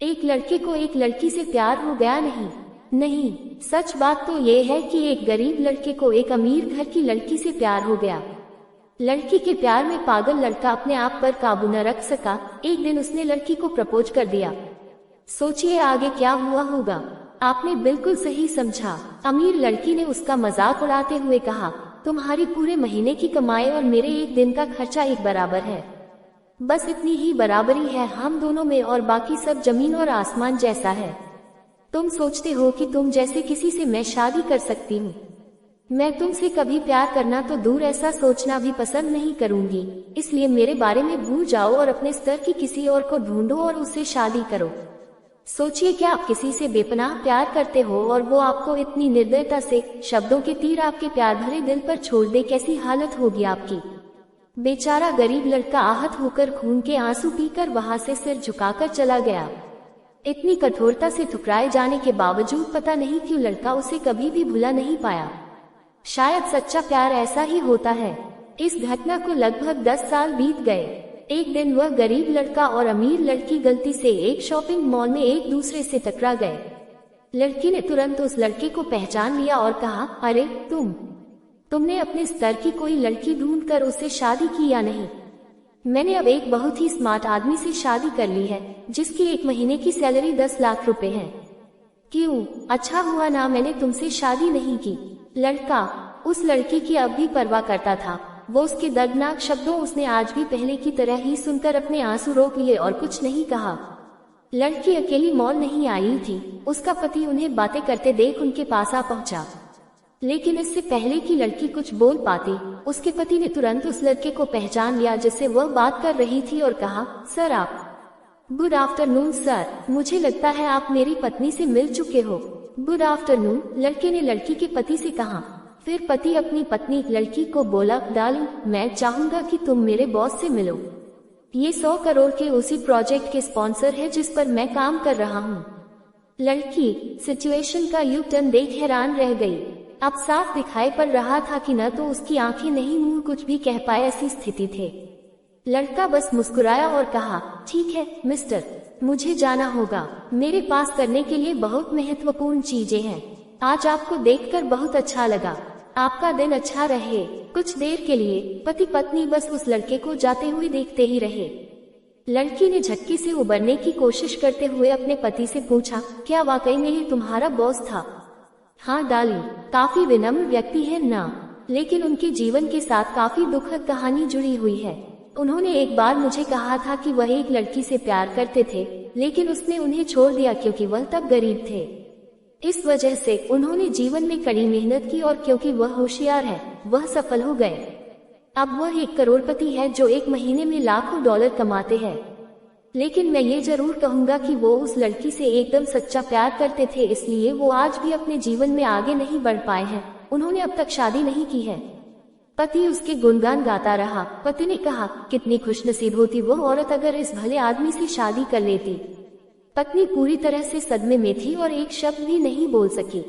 एक लड़के को एक लड़की से प्यार हो गया नहीं। नहीं, सच बात तो ये है कि एक गरीब लड़के को एक अमीर घर की लड़की से प्यार हो गया। लड़की के प्यार में पागल लड़का अपने आप पर काबू न रख सका। एक दिन उसने लड़की को प्रपोज कर दिया। सोचिए आगे क्या हुआ होगा। आपने बिल्कुल सही समझा। अमीर लड़की ने उसका मजाक उड़ाते हुए कहा, तुम्हारी पूरे महीने की कमाई और मेरे एक दिन का खर्चा एक बराबर है। बस इतनी ही बराबरी है हम दोनों में और बाकी सब जमीन और आसमान जैसा है। तुम सोचते हो कि तुम जैसे किसी से मैं शादी कर सकती हूँ। मैं तुमसे कभी प्यार करना तो दूर ऐसा सोचना भी पसंद नहीं करूंगी। इसलिए मेरे बारे में भूल जाओ और अपने स्तर की किसी और को ढूंढो और उससे शादी करो। सोचिए क्या आप किसी से बेपनाह प्यार करते हो और वो आपको इतनी निर्दयता से शब्दों के तीर आपके प्यार भरे दिल पर छोड़ दे, कैसी हालत होगी आपकी। बेचारा गरीब लड़का आहत होकर खून के आंसू पीकर वहां से सिर झुकाकर चला गया। इतनी कठोरता से ठुकराए जाने के बावजूद पता नहीं क्यों लड़का उसे कभी भी भुला नहीं पाया। शायद सच्चा प्यार ऐसा ही होता है। इस घटना को लगभग 10 साल बीत गए। एक दिन वह गरीब लड़का और अमीर लड़की गलती से एक शॉपिंग मॉल में एक दूसरे से टकरा गए। लड़की ने तुरंत उस लड़के को पहचान लिया और कहा, अरे तुमने अपने स्तर की कोई लड़की ढूंढकर उससे शादी की या नहीं? मैंने अब एक बहुत ही स्मार्ट आदमी से शादी कर ली है जिसकी एक महीने की सैलरी 10 लाख रुपए है। क्यों, अच्छा हुआ ना मैंने तुमसे शादी नहीं की। लड़का उस लड़की की अब भी परवाह करता था। वो उसके दर्दनाक शब्दों उसने आज भी पहले की तरह ही सुनकर अपने आंसू रोक लिए और कुछ नहीं कहा। लड़की अकेली मॉल नहीं आई थी। उसका पति उन्हें बातें करते देख उनके पास आ पहुंचा। लेकिन इससे पहले कि लड़की कुछ बोल पाती, उसके पति ने तुरंत उस लड़के को पहचान लिया जिससे वह बात कर रही थी और कहा, सर आप। गुड आफ्टरनून सर, मुझे लगता है आप मेरी पत्नी से मिल चुके हो। गुड आफ्टरनून, लड़के ने लड़की के पति से कहा। फिर पति अपनी पत्नी लड़की को बोला, डार्लिंग, मैं चाहूंगा कि तुम मेरे बॉस से मिलो। ये 100 करोड़ के उसी प्रोजेक्ट के स्पॉन्सर है जिस पर मैं काम कर रहा हूँ। लड़की सिचुएशन का यू टर्न देख हैरान रह गई। अब साफ दिखाई पड़ रहा था कि न तो उसकी आंखें नहीं मुंह कुछ भी कह पाए, ऐसी स्थिति थे। लड़का बस मुस्कुराया और कहा, ठीक है मिस्टर, मुझे जाना होगा। मेरे पास करने के लिए बहुत महत्वपूर्ण चीजें हैं। आज आपको देखकर बहुत अच्छा लगा। आपका दिन अच्छा रहे। कुछ देर के लिए पति पत्नी बस उस लड़के को जाते हुए देखते ही रहे। लड़की ने झटके से उबरने की कोशिश करते हुए अपने पति से पूछा, क्या वाकई में ये तुम्हारा बॉस था? हाँ डार्लिंग, काफी विनम्र व्यक्ति है ना, लेकिन उनके जीवन के साथ काफी दुखद कहानी जुड़ी हुई है। उन्होंने एक बार मुझे कहा था कि वह एक लड़की से प्यार करते थे, लेकिन उसने उन्हें छोड़ दिया क्योंकि वह तब गरीब थे। इस वजह से उन्होंने जीवन में कड़ी मेहनत की और क्योंकि वह होशियार है, वह सफल हो गए। अब वह एक करोड़पति है जो एक महीने में लाखों डॉलर कमाते हैं। लेकिन मैं ये जरूर कहूंगा कि वो उस लड़की से एकदम सच्चा प्यार करते थे, इसलिए वो आज भी अपने जीवन में आगे नहीं बढ़ पाए हैं। उन्होंने अब तक शादी नहीं की है। पति उसके गुणगान गाता रहा। पति ने कहा, कितनी खुशनसीब होती वो औरत अगर इस भले आदमी से शादी कर लेती। पत्नी पूरी तरह से सदमे में थी और एक शब्द भी नहीं बोल सकी।